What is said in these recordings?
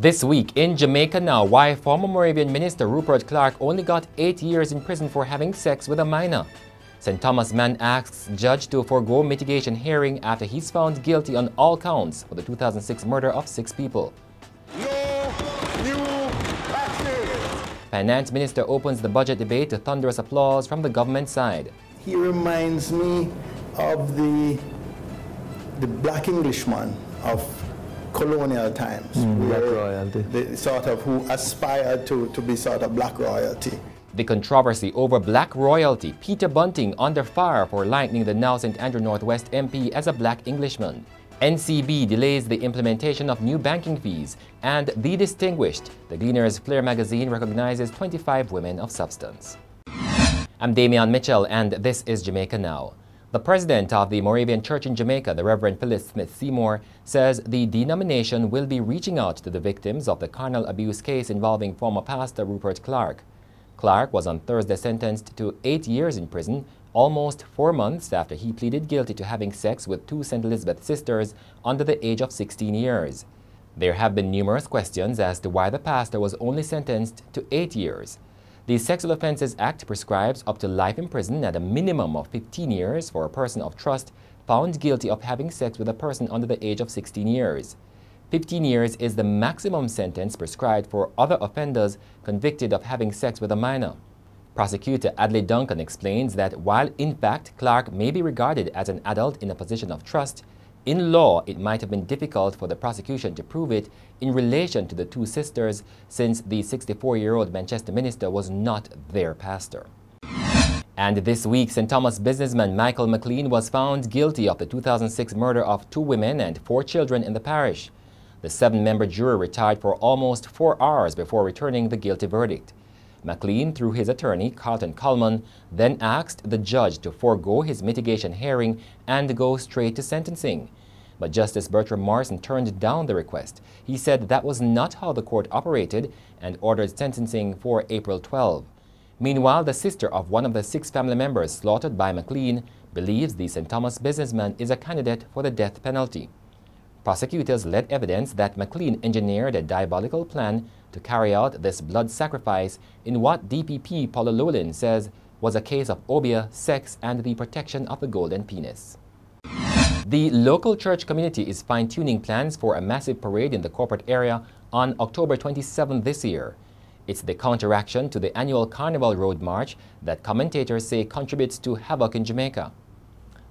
This week in Jamaica Now, why former Moravian Minister Rupert Clarke only got 8 years in prison for having sex with a minor. St. Thomas man asks judge to forego mitigation hearing after he's found guilty on all counts for the 2006 murder of 6 people. No new taxes. Finance Minister opens the budget debate to thunderous applause from the government side. He reminds me of the black Englishman of colonial times, black royalty. The sort of who aspired to be sort of black royalty. The controversy over black royalty, Peter Bunting under fire for likening the now St. Andrew Northwest MP as a black Englishman. NCB delays the implementation of new banking fees, and The Distinguished, the Gleaner's Flair magazine recognizes 25 women of substance. I'm Damian Mitchell, and this is Jamaica Now. The president of the Moravian Church in Jamaica, the Reverend Phyllis Smith Seymour, says the denomination will be reaching out to the victims of the carnal abuse case involving former pastor Rupert Clarke. Clarke was on Thursday sentenced to 8 years in prison, almost 4 months after he pleaded guilty to having sex with 2 St. Elizabeth sisters under the age of 16 years. There have been numerous questions as to why the pastor was only sentenced to 8 years. The Sexual Offences Act prescribes up to life in prison at a minimum of 15 years for a person of trust found guilty of having sex with a person under the age of 16 years. 15 years is the maximum sentence prescribed for other offenders convicted of having sex with a minor. Prosecutor Adley Duncan explains that while in fact Clarke may be regarded as an adult in a position of trust, in law it might have been difficult for the prosecution to prove it in relation to the 2 sisters, since the 64-year-old Manchester minister was not their pastor. And this week, St. Thomas businessman Michael McLean was found guilty of the 2006 murder of 2 women and 4 children in the parish. The 7-member jury retired for almost 4 hours before returning the guilty verdict. McLean, through his attorney, Carlton Coleman, then asked the judge to forego his mitigation hearing and go straight to sentencing. But Justice Bertram Morrison turned down the request. He said that was not how the court operated and ordered sentencing for April 12. Meanwhile, the sister of one of the 6 family members slaughtered by McLean believes the St. Thomas businessman is a candidate for the death penalty. Prosecutors led evidence that McLean engineered a diabolical plan to carry out this blood sacrifice in what DPP Paula Lowlin says was a case of obeah, sex, and the protection of the golden penis. The local church community is fine-tuning plans for a massive parade in the corporate area on October 27 this year. It's the counteraction to the annual Carnival Road March that commentators say contributes to havoc in Jamaica.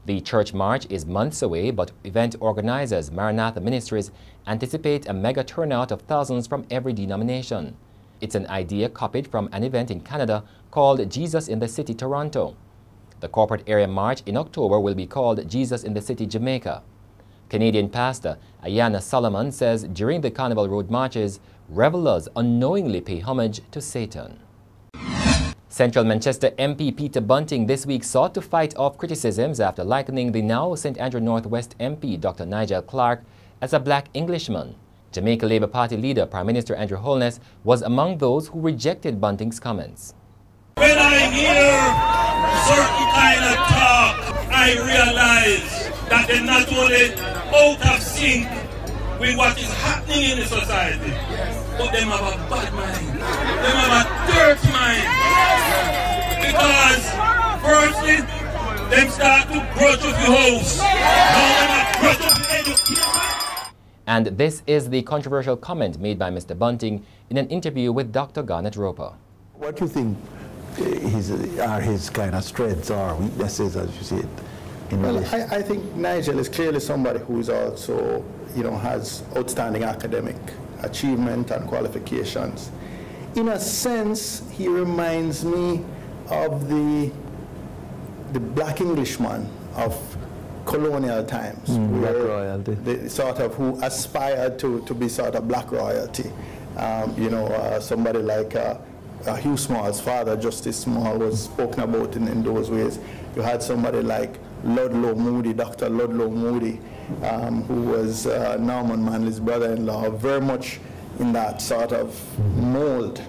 The church march is months away, but event organizers Maranatha Ministries anticipate a mega turnout of thousands from every denomination. It's an idea copied from an event in Canada called Jesus in the City Toronto. The corporate area march in October will be called Jesus in the City Jamaica. Canadian pastor Ayana Solomon says during the Carnival Road marches, revelers unknowingly pay homage to Satan. Central Manchester MP Peter Bunting this week sought to fight off criticisms after likening the now St. Andrew Northwest MP Dr. Nigel Clarke as a black Englishman. Jamaica Labour Party leader Prime Minister Andrew Holness was among those who rejected Bunting's comments. When I hear certain kind of talk, I realize that they're not only out of sync with what is happening in the society, but they have a bad mind. They have a dirty mind. Because firstly, them start to grudge of your house. Now they grudge of education. And this is the controversial comment made by Mr. Bunting in an interview with Dr. Garnet Roper. What do you think are his kind of strengths or weaknesses, as you see it? Well, I think Nigel is clearly somebody who is also, has outstanding academic achievement and qualifications. In a sense, he reminds me of the black Englishman of colonial times, black royalty. The sort of who aspired to be sort of black royalty. Somebody like Hugh Small's father, Justice Small, was spoken about in those ways. You had somebody like Ludlow Moody, Dr. Ludlow Moody, who was Norman Manley's brother-in-law, very much in that sort of mold,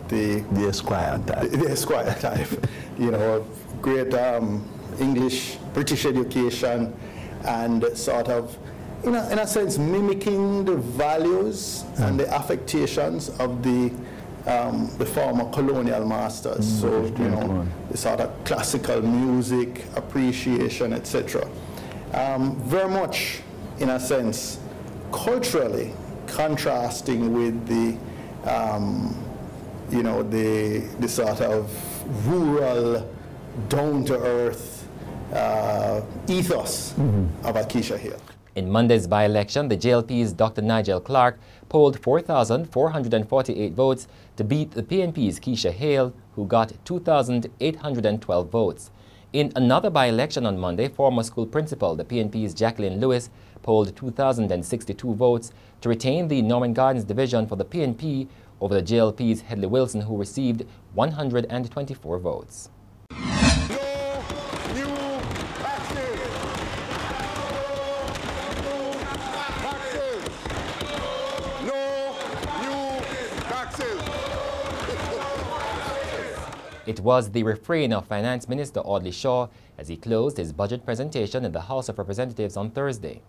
the Esquire type. The Esquire type, great English, British education, and sort of in a sense, mimicking the values and the affectations of the former colonial masters. So, you know, the sort of classical music, appreciation, etc. Very much, in a sense, culturally contrasting with the, you know, the sort of rural, down-to-earth ethos of Acacia Hill. In Monday's by-election, the JLP's Dr. Nigel Clark polled 4,448 votes to beat the PNP's Keisha Hale, who got 2,812 votes. In another by-election on Monday, former school principal, the PNP's Jacqueline Lewis, polled 2,062 votes to retain the Norman Gardens division for the PNP over the JLP's Hedley Wilson, who received 124 votes. It was the refrain of Finance Minister Audley Shaw as he closed his budget presentation in the House of Representatives on Thursday.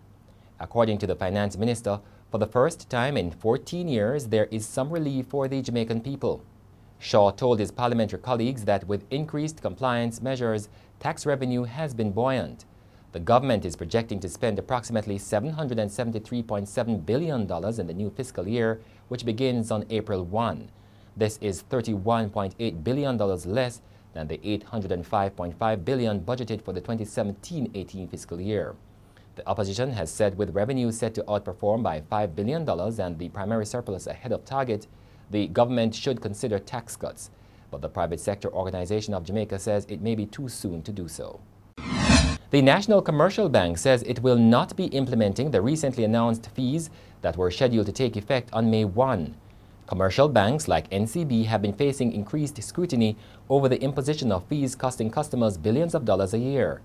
According to the Finance Minister, for the first time in 14 years, there is some relief for the Jamaican people. Shaw told his parliamentary colleagues that with increased compliance measures, tax revenue has been buoyant. The government is projecting to spend approximately $773.7 billion in the new fiscal year, which begins on April 1. This is $31.8 billion less than the $805.5 billion budgeted for the 2017-18 fiscal year. The opposition has said with revenue set to outperform by $5 billion and the primary surplus ahead of target, the government should consider tax cuts. But the private sector organization of Jamaica says it may be too soon to do so. The National Commercial Bank says it will not be implementing the recently announced fees that were scheduled to take effect on May 1. Commercial banks like NCB have been facing increased scrutiny over the imposition of fees costing customers billions of dollars a year.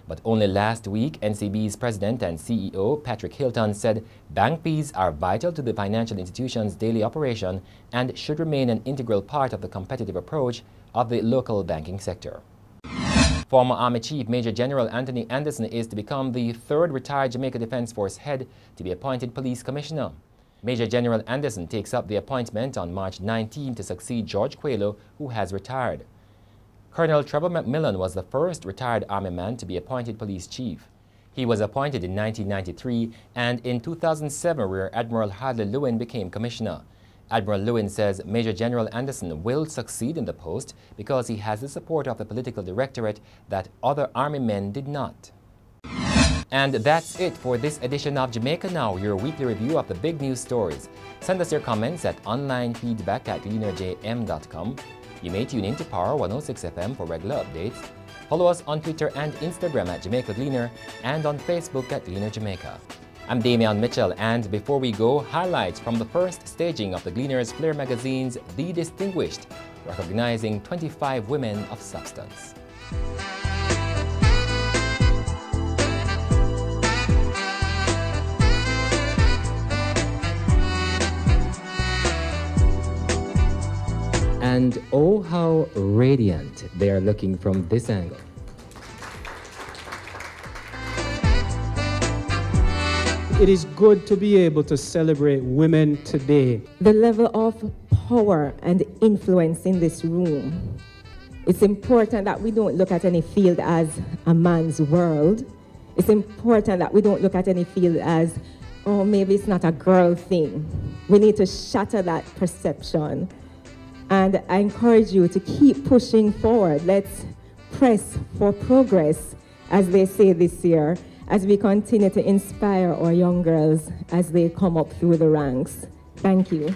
But only last week, NCB's president and CEO, Patrick Hilton, said bank fees are vital to the financial institution's daily operation and should remain an integral part of the competitive approach of the local banking sector. Former Army Chief Major General Anthony Anderson is to become the third retired Jamaica Defense Force head to be appointed police commissioner. Major General Anderson takes up the appointment on March 19 to succeed George Coelho, who has retired. Colonel Trevor McMillan was the first retired Army man to be appointed police chief. He was appointed in 1993, and in 2007 Rear Admiral Hadley Lewin became commissioner. Admiral Lewin says Major General Anderson will succeed in the post because he has the support of the political directorate that other Army men did not. And that's it for this edition of Jamaica Now, your weekly review of the big news stories. Send us your comments at onlinefeedback@gleanerjm.com. You may tune in to Power 106 FM for regular updates. Follow us on Twitter and Instagram at Jamaica Gleaner and on Facebook at Gleaner Jamaica. I'm Damian Mitchell, and before we go, highlights from the first staging of the Gleaner's Flair magazine's The Distinguished, recognizing 25 women of substance. And oh, how radiant they are looking from this angle. It is good to be able to celebrate women today. The level of power and influence in this room. It's important that we don't look at any field as a man's world. It's important that we don't look at any field as, oh, maybe it's not a girl thing. We need to shatter that perception. And I encourage you to keep pushing forward. Let's press for progress, as they say this year, as we continue to inspire our young girls as they come up through the ranks. Thank you.